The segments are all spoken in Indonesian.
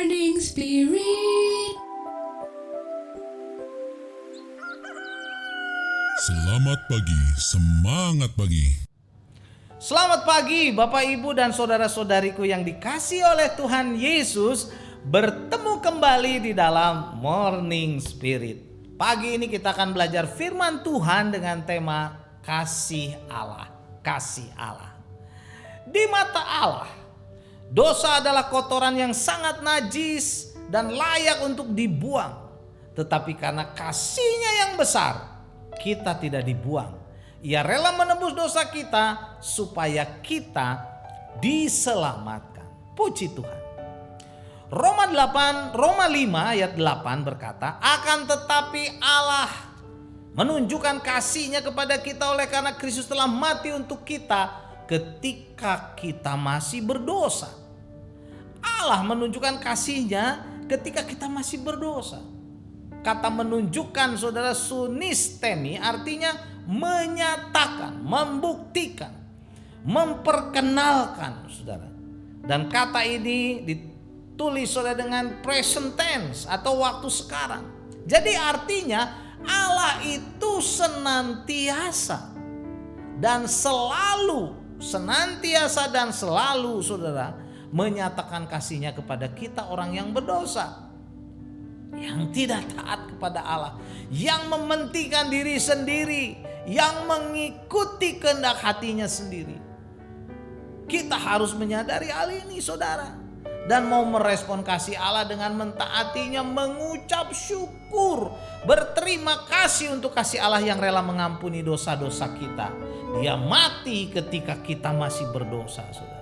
Morning Spirit. Selamat pagi, semangat pagi. Selamat pagi Bapak Ibu dan saudara-saudariku yang dikasihi oleh Tuhan Yesus. Bertemu kembali di dalam Morning Spirit. Pagi ini kita akan belajar firman Tuhan dengan tema kasih Allah. Kasih Allah. Di mata Allah, dosa adalah kotoran yang sangat najis dan layak untuk dibuang. Tetapi karena kasih-Nya yang besar, kita tidak dibuang. Ia rela menebus dosa kita supaya kita diselamatkan. Puji Tuhan. Roma 5 ayat 8 berkata, akan tetapi Allah menunjukkan kasih-Nya kepada kita oleh karena Kristus telah mati untuk kita ketika kita masih berdosa. Allah menunjukkan kasih-Nya ketika kita masih berdosa. Kata menunjukkan, saudara, sunistemi artinya menyatakan, membuktikan, memperkenalkan, saudara. Dan kata ini ditulis, saudara, dengan present tense atau waktu sekarang. Jadi artinya Allah itu senantiasa dan selalu, senantiasa dan selalu, saudara, menyatakan kasih-Nya kepada kita orang yang berdosa, yang tidak taat kepada Allah, yang mementingkan diri sendiri, yang mengikuti kehendak hatinya sendiri. Kita harus menyadari hal ini, saudara, dan mau merespon kasih Allah dengan mentaatinya, mengucap syukur, berterima kasih untuk kasih Allah yang rela mengampuni dosa-dosa kita. Dia mati ketika kita masih berdosa, saudara.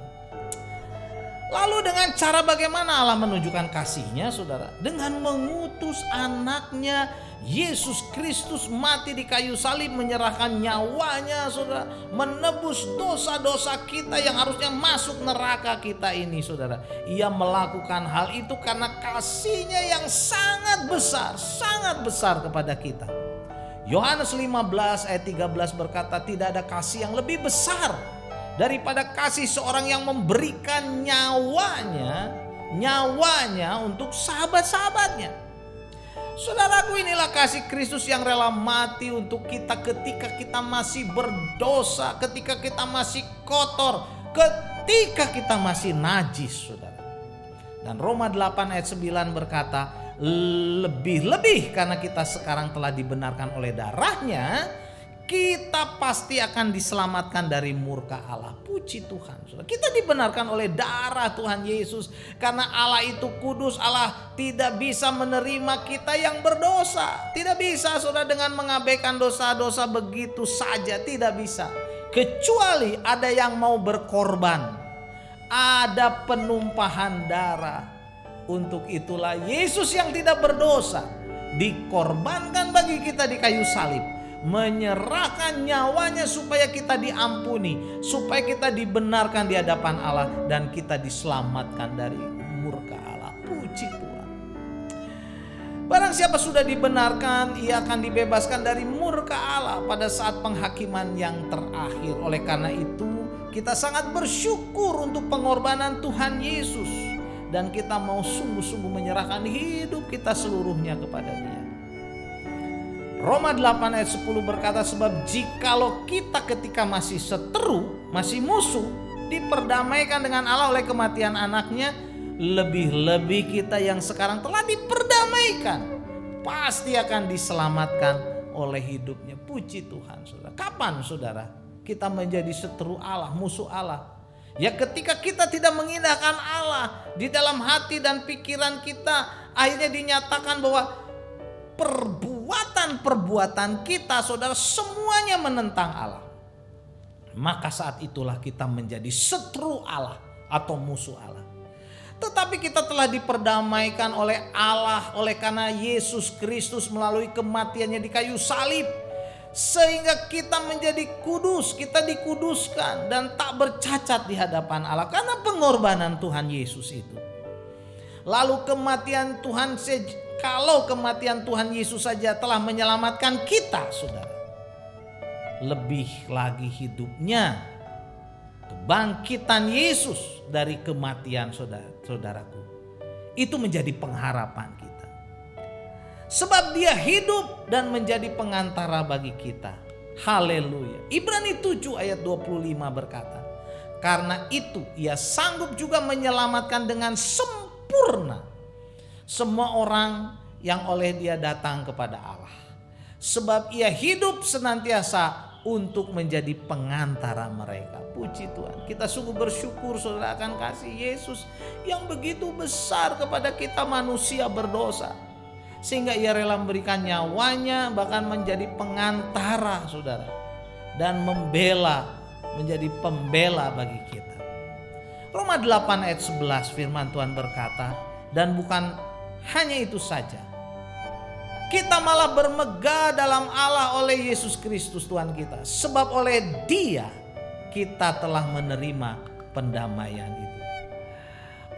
Lalu dengan cara bagaimana Allah menunjukkan kasih-Nya, saudara? Dengan mengutus anaknya Yesus Kristus mati di kayu salib, menyerahkan nyawanya, saudara, menebus dosa-dosa kita yang harusnya masuk neraka kita ini, saudara. Ia melakukan hal itu karena kasih-Nya yang sangat besar kepada kita. Yohanes 15 ayat 13 berkata, tidak ada kasih yang lebih besar daripada kasih seorang yang memberikan nyawanya untuk sahabat-sahabatnya. Saudaraku, inilah kasih Kristus yang rela mati untuk kita ketika kita masih berdosa, ketika kita masih kotor, ketika kita masih najis, saudara. Dan Roma 8 ayat 9 berkata, lebih-lebih karena kita sekarang telah dibenarkan oleh darah-Nya, kita pasti akan diselamatkan dari murka Allah. Puji Tuhan, saudara. Kita dibenarkan oleh darah Tuhan Yesus. Karena Allah itu kudus, Allah tidak bisa menerima kita yang berdosa. Tidak bisa, saudara, dengan mengabaikan dosa-dosa begitu saja. Tidak bisa. Kecuali ada yang mau berkorban. Ada penumpahan darah. Untuk itulah Yesus yang tidak berdosa dikorbankan bagi kita di kayu salib, menyerahkan nyawanya supaya kita diampuni, supaya kita dibenarkan di hadapan Allah, dan kita diselamatkan dari murka Allah. Puji Tuhan. Barang siapa sudah dibenarkan, ia akan dibebaskan dari murka Allah pada saat penghakiman yang terakhir. Oleh karena itu, kita sangat bersyukur untuk pengorbanan Tuhan Yesus, dan kita mau sungguh-sungguh menyerahkan hidup kita seluruhnya kepada Dia. Roma 8 ayat 10 berkata, sebab jikalau kita ketika masih seteru, masih musuh, diperdamaikan dengan Allah oleh kematian anaknya, lebih-lebih kita yang sekarang telah diperdamaikan pasti akan diselamatkan oleh hidupnya. Puji Tuhan, saudara. Kapan, saudara, kita menjadi seteru Allah, musuh Allah? Ya ketika kita tidak mengindahkan Allah di dalam hati dan pikiran kita, akhirnya dinyatakan bahwa perbuatan kita, saudara, semuanya menentang Allah. Maka saat itulah kita menjadi seteru Allah atau musuh Allah. Tetapi kita telah diperdamaikan oleh Allah oleh karena Yesus Kristus melalui kematiannya di kayu salib. Sehingga kita menjadi kudus, kita dikuduskan dan tak bercacat di hadapan Allah karena pengorbanan Tuhan Yesus itu. Lalu kematian Tuhan, kalau kematian Tuhan Yesus saja telah menyelamatkan kita, saudara, lebih lagi hidupnya, kebangkitan Yesus dari kematian, saudaraku, Itu menjadi pengharapan kita. Sebab dia hidup dan menjadi pengantara bagi kita. Haleluya. Ibrani 7 ayat 25 berkata, karena itu ia sanggup juga menyelamatkan dengan sempurna semua orang yang oleh dia datang kepada Allah. Sebab ia hidup senantiasa untuk menjadi pengantara mereka. Puji Tuhan. Kita sungguh bersyukur saudara akan kasih Yesus yang begitu besar kepada kita manusia berdosa. Sehingga ia rela memberikan nyawanya bahkan menjadi pengantara saudara. Dan menjadi pembela bagi kita. Roma 8 ayat 11 firman Tuhan berkata, dan bukan hanya itu saja. Kita malah bermegah dalam Allah oleh Yesus Kristus Tuhan kita. Sebab oleh Dia kita telah menerima pendamaian itu.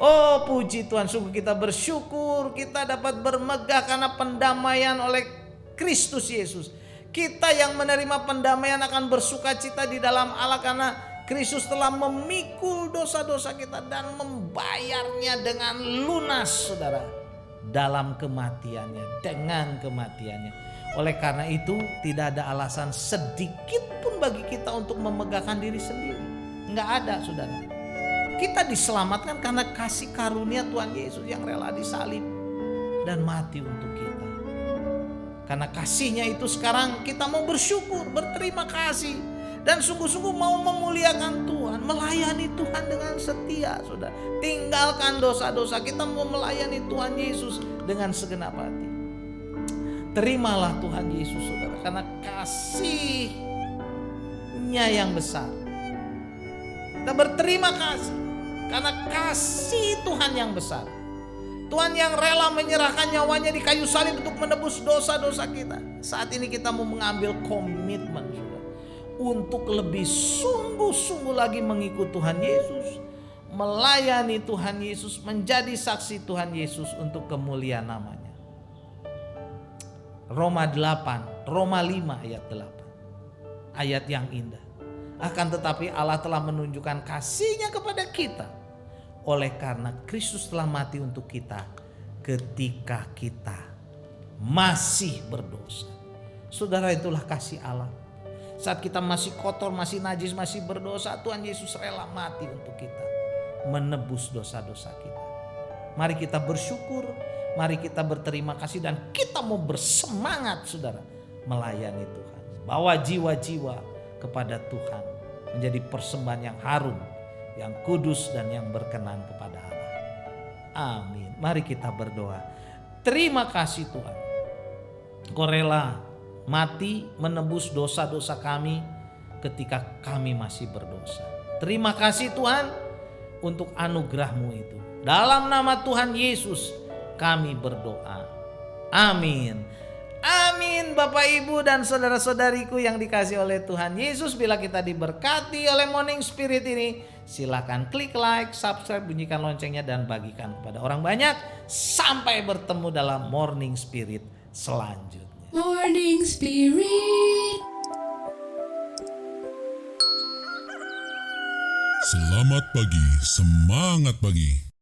Oh puji Tuhan, sungguh kita bersyukur kita dapat bermegah karena pendamaian oleh Kristus Yesus. Kita yang menerima pendamaian akan bersuka cita di dalam Allah karena Kristus telah memikul dosa-dosa kita dan membayarnya dengan lunas saudara. Dalam kematiannya, dengan kematiannya. Oleh karena itu tidak ada alasan sedikit pun bagi kita untuk memegahkan diri sendiri. Enggak ada saudara. Kita diselamatkan karena kasih karunia Tuhan Yesus yang rela disalib dan mati untuk kita. Karena kasihnya itu sekarang kita mau bersyukur, berterima kasih. Dan sungguh-sungguh mau memuliakan Tuhan, melayani Tuhan dengan setia saudara. Tinggalkan dosa-dosa, kita mau melayani Tuhan Yesus dengan segenap hati. Terimalah Tuhan Yesus saudara, karena kasih-Nya yang besar. Kita berterima kasih karena kasih Tuhan yang besar. Tuhan yang rela menyerahkan nyawanya di kayu salib untuk menebus dosa-dosa kita. Saat ini kita mau mengambil komitmen saudara, untuk lebih sungguh-sungguh lagi mengikut Tuhan Yesus, melayani Tuhan Yesus, menjadi saksi Tuhan Yesus untuk kemuliaan namanya. Roma 5 ayat 8. Ayat yang indah. Akan tetapi Allah telah menunjukkan kasih-Nya kepada kita oleh karena Kristus telah mati untuk kita ketika kita masih berdosa. Saudara, itulah kasih Allah. Saat kita masih kotor, masih najis, masih berdosa, Tuhan Yesus rela mati untuk kita, menebus dosa-dosa kita. Mari kita bersyukur, mari kita berterima kasih, dan kita mau bersemangat saudara melayani Tuhan. Bawa jiwa-jiwa kepada Tuhan menjadi persembahan yang harum, yang kudus dan yang berkenan kepada Allah. Amin. Mari kita berdoa. Terima kasih Tuhan, Kau rela mati menebus dosa-dosa kami ketika kami masih berdosa. Terima kasih Tuhan untuk anugerah-Mu itu. Dalam nama Tuhan Yesus kami berdoa. Amin. Amin. Bapak Ibu dan saudara-saudariku yang dikasihi oleh Tuhan Yesus, bila kita diberkati oleh Morning Spirit ini, silakan klik like, subscribe, bunyikan loncengnya dan bagikan kepada orang banyak. Sampai bertemu dalam Morning Spirit selanjutnya. Morning Spirit. Selamat pagi, semangat pagi.